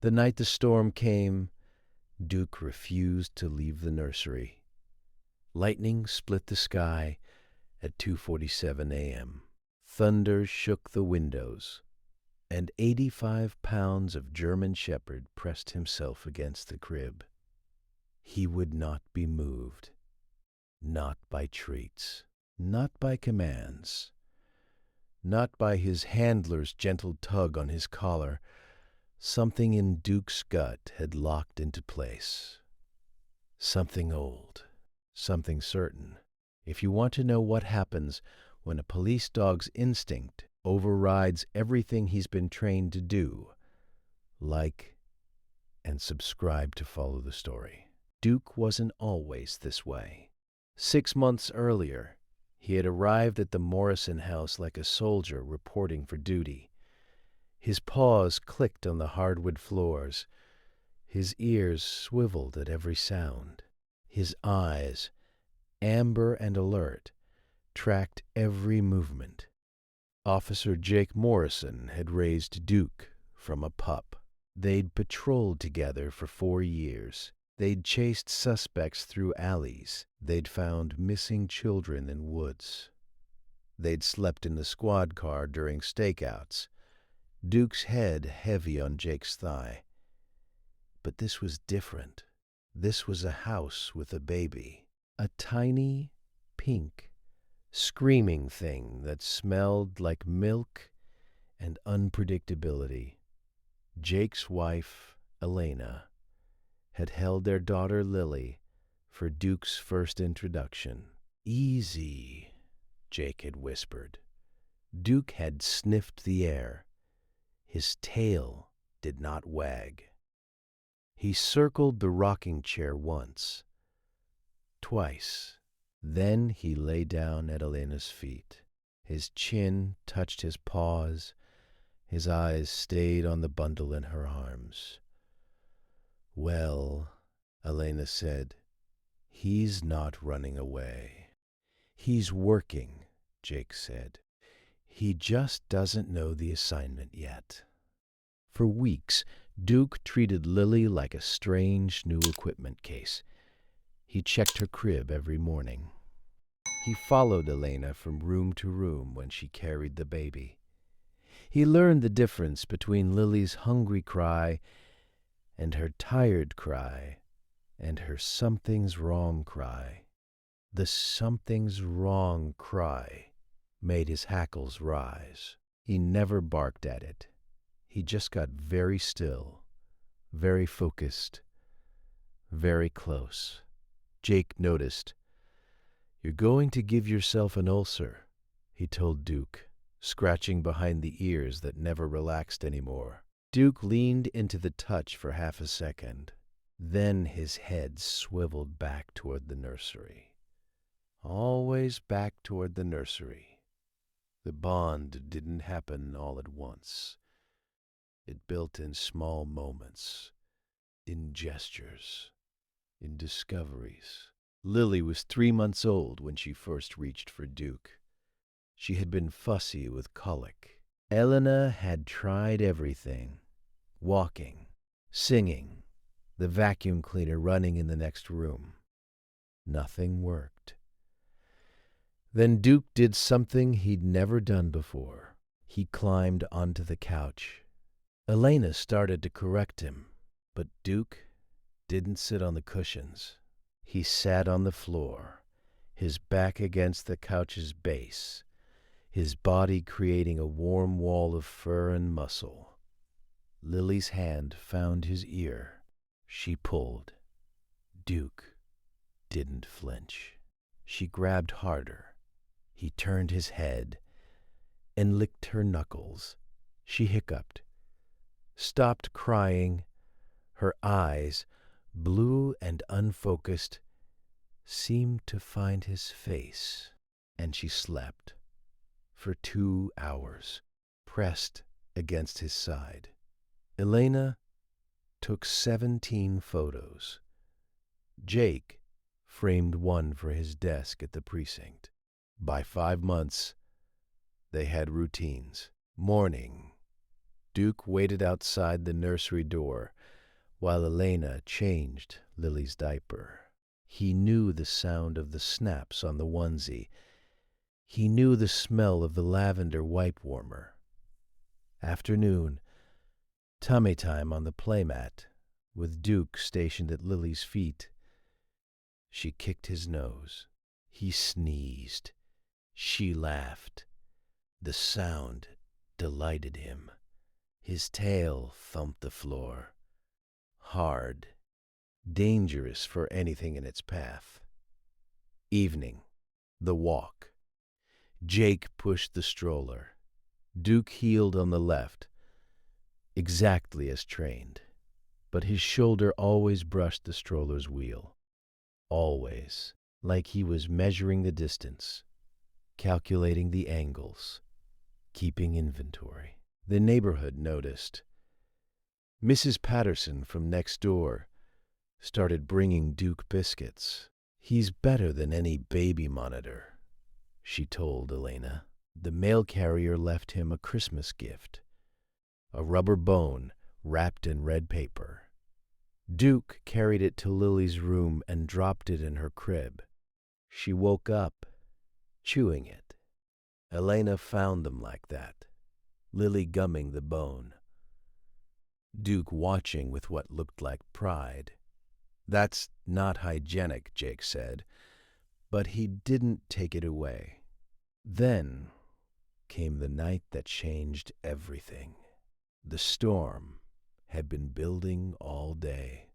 The night the storm came, Duke refused to leave the nursery. Lightning split the sky at 2:47 a.m. Thunder shook the windows, and 85 pounds of German Shepherd pressed himself against the crib. He would not be moved, not by treats, not by commands, not by his handler's gentle tug on his collar. Something in Duke's gut had locked into place. Something old, something certain. If you want to know what happens when a police dog's instinct overrides everything he's been trained to do, like and subscribe to follow the story. Duke wasn't always this way. 6 months earlier, he had arrived at the Morrison house like a soldier reporting for duty. His paws clicked on the hardwood floors. His ears swiveled at every sound. His eyes, amber and alert, tracked every movement. Officer Jake Morrison had raised Duke from a pup. They'd patrolled together for 4 years. They'd chased suspects through alleys. They'd found missing children in woods. They'd slept in the squad car during stakeouts, Duke's head heavy on Jake's thigh. But this was different. This was a house with a baby. A tiny, pink, screaming thing that smelled like milk and unpredictability. Jake's wife, Elena, had held their daughter Lily for Duke's first introduction. "Easy," Jake had whispered. Duke had sniffed the air. His tail did not wag. He circled the rocking chair once, twice. Then he lay down at Elena's feet. His chin touched his paws. His eyes stayed on the bundle in her arms. "Well," Elena said, "he's not running away. He's working," Jake said. "He just doesn't know the assignment yet." For weeks, Duke treated Lily like a strange new equipment case. He checked her crib every morning. He followed Elena from room to room when she carried the baby. He learned the difference between Lily's hungry cry and her tired cry and her something's wrong cry. The something's wrong cry made his hackles rise. He never barked at it. He just got very still, very focused, very close. Jake noticed. "You're going to give yourself an ulcer," he told Duke, scratching behind the ears that never relaxed anymore. Duke leaned into the touch for half a second. Then his head swiveled back toward the nursery. Always back toward the nursery. The bond didn't happen all at once. It built in small moments, in gestures, in discoveries. Lily was 3 months old when she first reached for Duke. She had been fussy with colic. Elena had tried everything. Walking, singing, the vacuum cleaner running in the next room. Nothing worked. Then Duke did something he'd never done before. He climbed onto the couch. Elena started to correct him, but Duke didn't sit on the cushions. He sat on the floor, his back against the couch's base, his body creating a warm wall of fur and muscle. Lily's hand found his ear. She pulled. Duke didn't flinch. She grabbed harder. He turned his head and licked her knuckles. She hiccuped, stopped crying. Her eyes, blue and unfocused, seemed to find his face, and she slept for 2 hours, pressed against his side. Elena took 17 photos. Jake framed one for his desk at the precinct. By 5 months, they had routines. Morning, Duke waited outside the nursery door while Elena changed Lily's diaper. He knew the sound of the snaps on the onesie. He knew the smell of the lavender wipe warmer. Afternoon, tummy time on the playmat, with Duke stationed at Lily's feet. She kicked his nose. He sneezed. She laughed. The sound delighted him. His tail thumped the floor. Hard, dangerous for anything in its path. Evening, the walk. Jake pushed the stroller. Duke heeled on the left, exactly as trained, but his shoulder always brushed the stroller's wheel. Always, like he was measuring the distance, calculating the angles, keeping inventory. The neighborhood noticed. Mrs. Patterson from next door started bringing Duke biscuits. "He's better than any baby monitor," she told Elena. The mail carrier left him a Christmas gift, a rubber bone wrapped in red paper. Duke carried it to Lily's room and dropped it in her crib. She woke up, chewing it. Elena found them like that, Lily gumming the bone. Duke watching with what looked like pride. "That's not hygienic," Jake said, but he didn't take it away. Then came the night that changed everything. The storm had been building all day.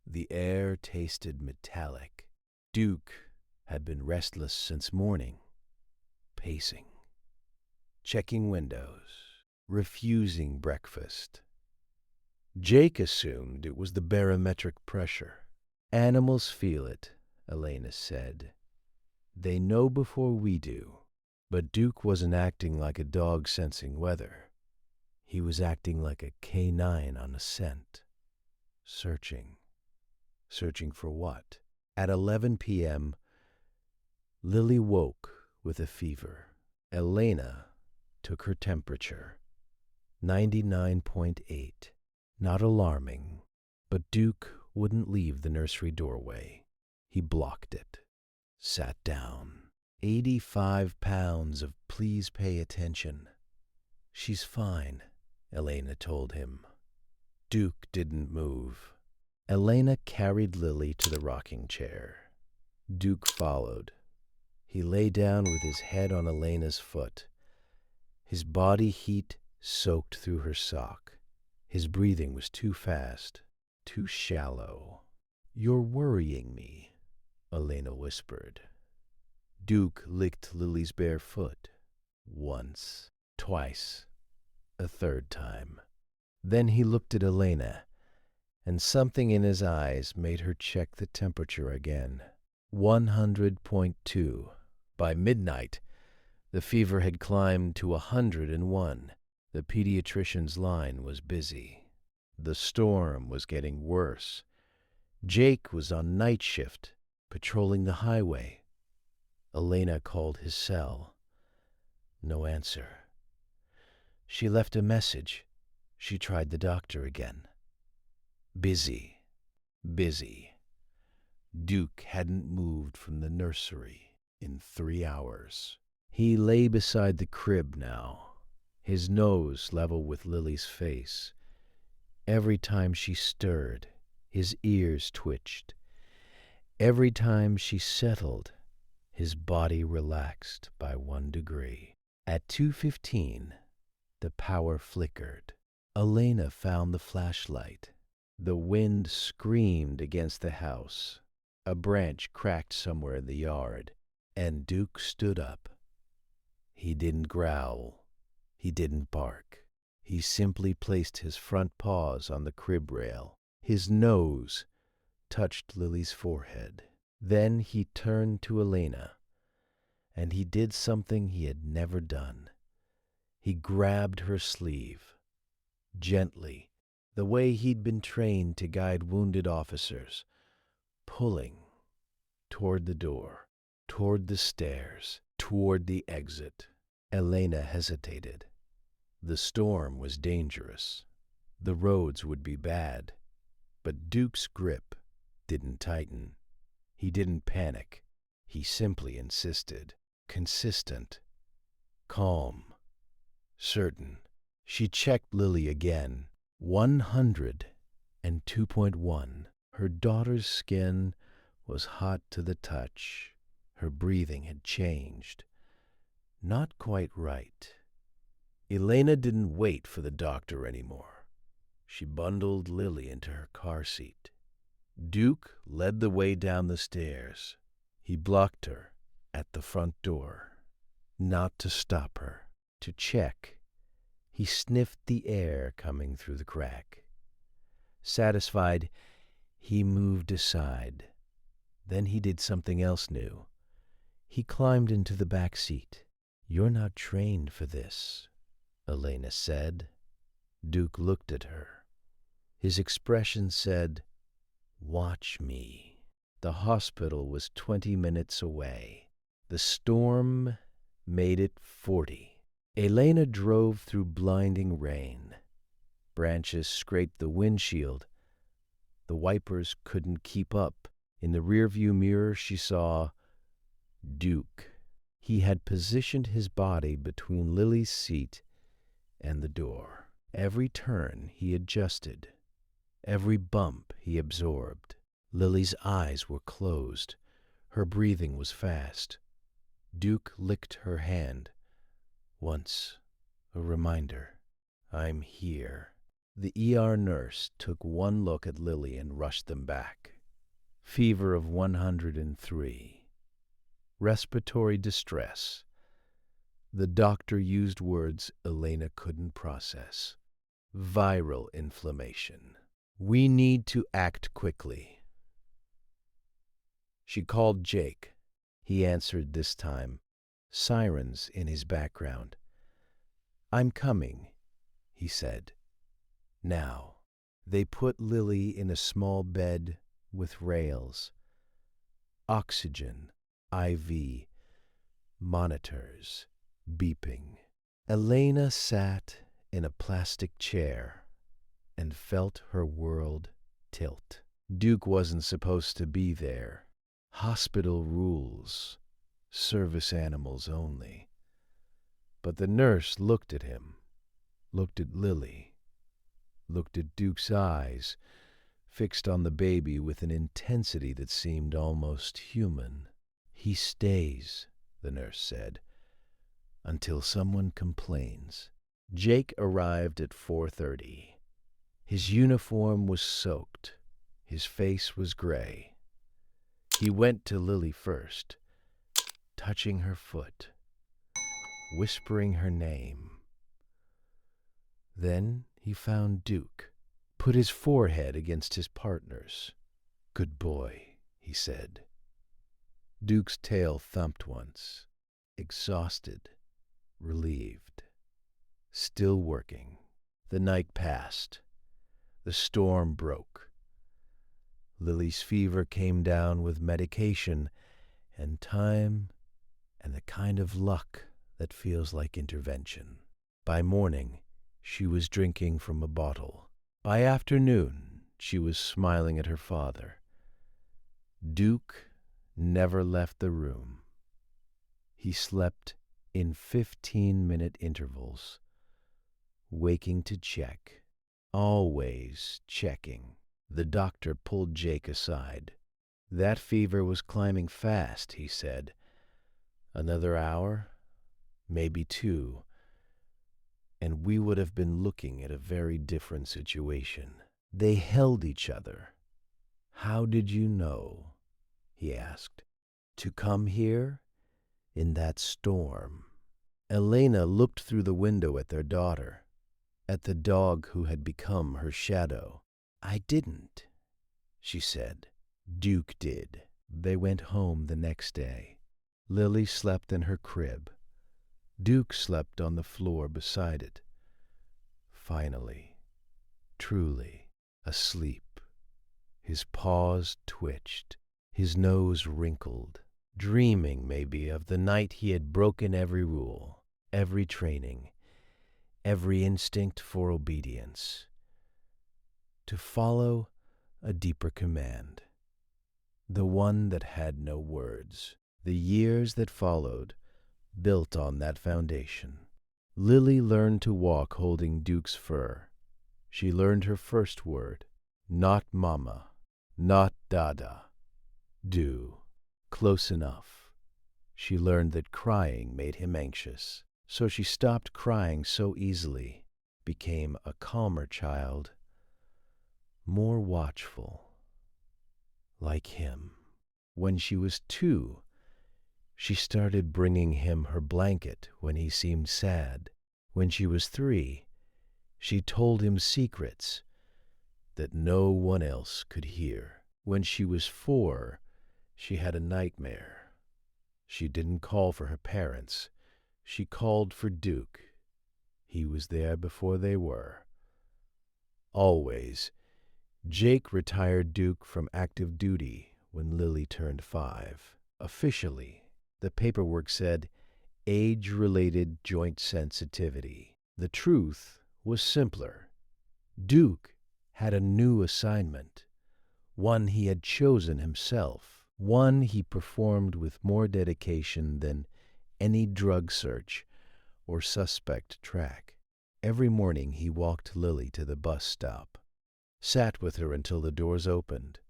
The air tasted metallic. Duke had been restless since morning, pacing, checking windows, refusing breakfast. Jake assumed it was the barometric pressure. "Animals feel it," Elena said. "They know before we do." But Duke wasn't acting like a dog sensing weather. He was acting like a canine on a scent. Searching. Searching for what? At 11 p.m., Lily woke with a fever. Elena took her temperature. 99.8. Not alarming, but Duke wouldn't leave the nursery doorway. He blocked it. Sat down. 85 pounds of please pay attention. "She's fine," Elena told him. Duke didn't move. Elena carried Lily to the rocking chair. Duke followed. He lay down with his head on Elena's foot. His body heat soaked through her sock. His breathing was too fast, too shallow. "You're worrying me," Elena whispered. Duke licked Lily's bare foot. Once, twice, a third time. Then he looked at Elena, and something in his eyes made her check the temperature again. 100.2. By midnight, the fever had climbed to 101. The pediatrician's line was busy. The storm was getting worse. Jake was on night shift, patrolling the highway. Elena called his cell. No answer. She left a message. She tried the doctor again. Busy. Busy. Duke hadn't moved from the nursery in 3 hours. He lay beside the crib now, his nose level with Lily's face. Every time she stirred, his ears twitched. Every time she settled, his body relaxed by 1 degree. At 2:15, the power flickered. Elena found the flashlight. The wind screamed against the house. A branch cracked somewhere in the yard, and Duke stood up. He didn't growl. He didn't bark. He simply placed his front paws on the crib rail. His nose touched Lily's forehead. Then he turned to Elena, and he did something he had never done. He grabbed her sleeve, gently, the way he'd been trained to guide wounded officers, pulling toward the door, toward the stairs, toward the exit. Elena hesitated. The storm was dangerous. The roads would be bad. But Duke's grip didn't tighten. He didn't panic. He simply insisted. Consistent. Calm. Certain. She checked Lily again. 102.1. Her daughter's skin was hot to the touch. Her breathing had changed. Not quite right. Elena didn't wait for the doctor anymore. She bundled Lily into her car seat. Duke led the way down the stairs. He blocked her at the front door. Not to stop her, to check. He sniffed the air coming through the crack. Satisfied, he moved aside. Then he did something else new. He climbed into the back seat. "You're not trained for this," Elena said. Duke looked at her. His expression said, "Watch me." The hospital was 20 minutes away. The storm made it 40. Elena drove through blinding rain. Branches scraped the windshield. The wipers couldn't keep up. In the rearview mirror she saw Duke. He had positioned his body between Lily's seat and the door. Every turn he adjusted. Every bump he absorbed. Lily's eyes were closed. Her breathing was fast. Duke licked her hand. Once, a reminder. "I'm here." The ER nurse took one look at Lily and rushed them back. Fever of 103. Respiratory distress. The doctor used words Elena couldn't process. Viral inflammation. "We need to act quickly." She called Jake. He answered this time. Sirens in his background. "I'm coming," he said. Now. They put Lily in a small bed with rails. Oxygen, IV, monitors, beeping. Elena sat in a plastic chair and felt her world tilt. Duke wasn't supposed to be there. Hospital rules. Service animals only. But the nurse looked at him, looked at Lily, looked at Duke's eyes, fixed on the baby with an intensity that seemed almost human. "He stays," the nurse said, "until someone complains." Jake arrived at 4:30. His uniform was soaked. His face was gray. He went to Lily first, touching her foot, whispering her name. Then he found Duke, put his forehead against his partner's. "Good boy," he said. Duke's tail thumped once, exhausted, relieved. Still working. The night passed. The storm broke. Lily's fever came down with medication and time and the kind of luck that feels like intervention. By morning, she was drinking from a bottle. By afternoon, she was smiling at her father. Duke never left the room. He slept in 15-minute intervals, waking to check, always checking. The doctor pulled Jake aside. "That fever was climbing fast," he said. "Another hour, maybe 2, and we would have been looking at a very different situation." They held each other. "How did you know?" he asked. "To come here? In that storm?" Elena looked through the window at their daughter, at the dog who had become her shadow. "I didn't," she said. Duke did. They went home the next day. Lily slept in her crib. Duke slept on the floor beside it. Finally, truly, asleep. His paws twitched, his nose wrinkled, dreaming maybe of the night he had broken every rule, every training, every instinct for obedience, to follow a deeper command, the one that had no words. The years that followed built on that foundation. Lily learned to walk holding Duke's fur. She learned her first word, not mama, not dada, do, close enough. She learned that crying made him anxious, so she stopped crying so easily, became a calmer child, more watchful, like him. When she was 2, she started bringing him her blanket when he seemed sad. When she was 3, she told him secrets that no one else could hear. When she was 4, she had a nightmare. She didn't call for her parents. She called for Duke. He was there before they were. Always. Jake retired Duke from active duty when Lily turned 5. Officially, the paperwork said age-related joint sensitivity. The truth was simpler. Duke had a new assignment, one he had chosen himself, one he performed with more dedication than any drug search or suspect track. Every morning he walked Lily to the bus stop, sat with her until the doors opened.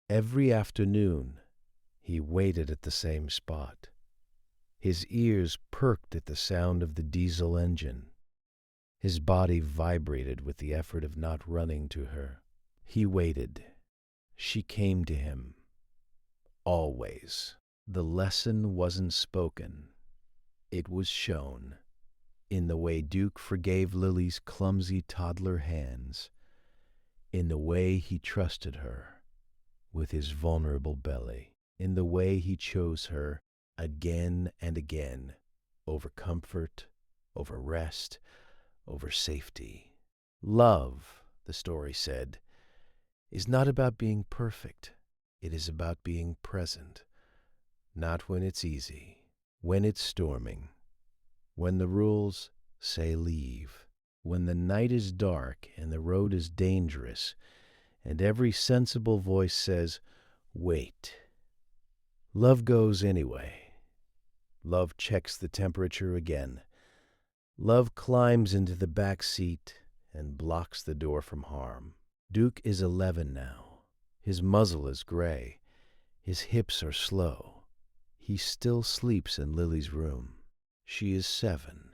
Every afternoon he waited at the same spot. His ears perked at the sound of the diesel engine. His body vibrated with the effort of not running to her. He waited. She came to him. Always. The lesson wasn't spoken. It was shown. In the way Duke forgave Lily's clumsy toddler hands. In the way he trusted her with his vulnerable belly. In the way he chose her again and again over comfort, over rest, over safety. Love, the story said, is not about being perfect. It is about being present. Not when it's easy, when it's storming, when the rules say leave, when the night is dark and the road is dangerous, and every sensible voice says, wait. Love goes anyway. Love checks the temperature again. Love climbs into the back seat and blocks the door from harm. Duke is 11 now. His muzzle is gray. His hips are slow. He still sleeps in Lily's room. She is 7.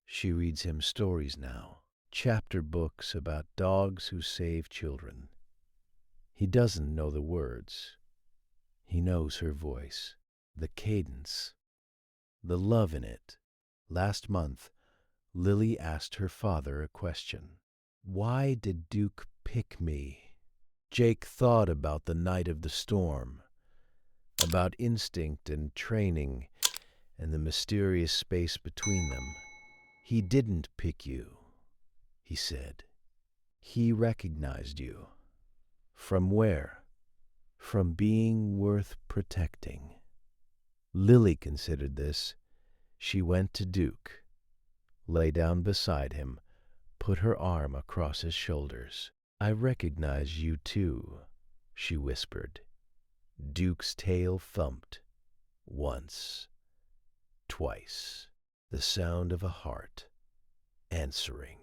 She reads him stories now, chapter books about dogs who save children. He doesn't know the words. He knows her voice, the cadence, the love in it. Last month, Lily asked her father a question. Why did Duke pick me? Jake thought about the night of the storm, about instinct and training and the mysterious space between them. He didn't pick you, he said. He recognized you. From where? From being worth protecting. Lily considered this. She went to Duke, lay down beside him, put her arm across his shoulders. I recognize you too, she whispered. Duke's tail thumped. Once. Twice. The sound of a heart answering.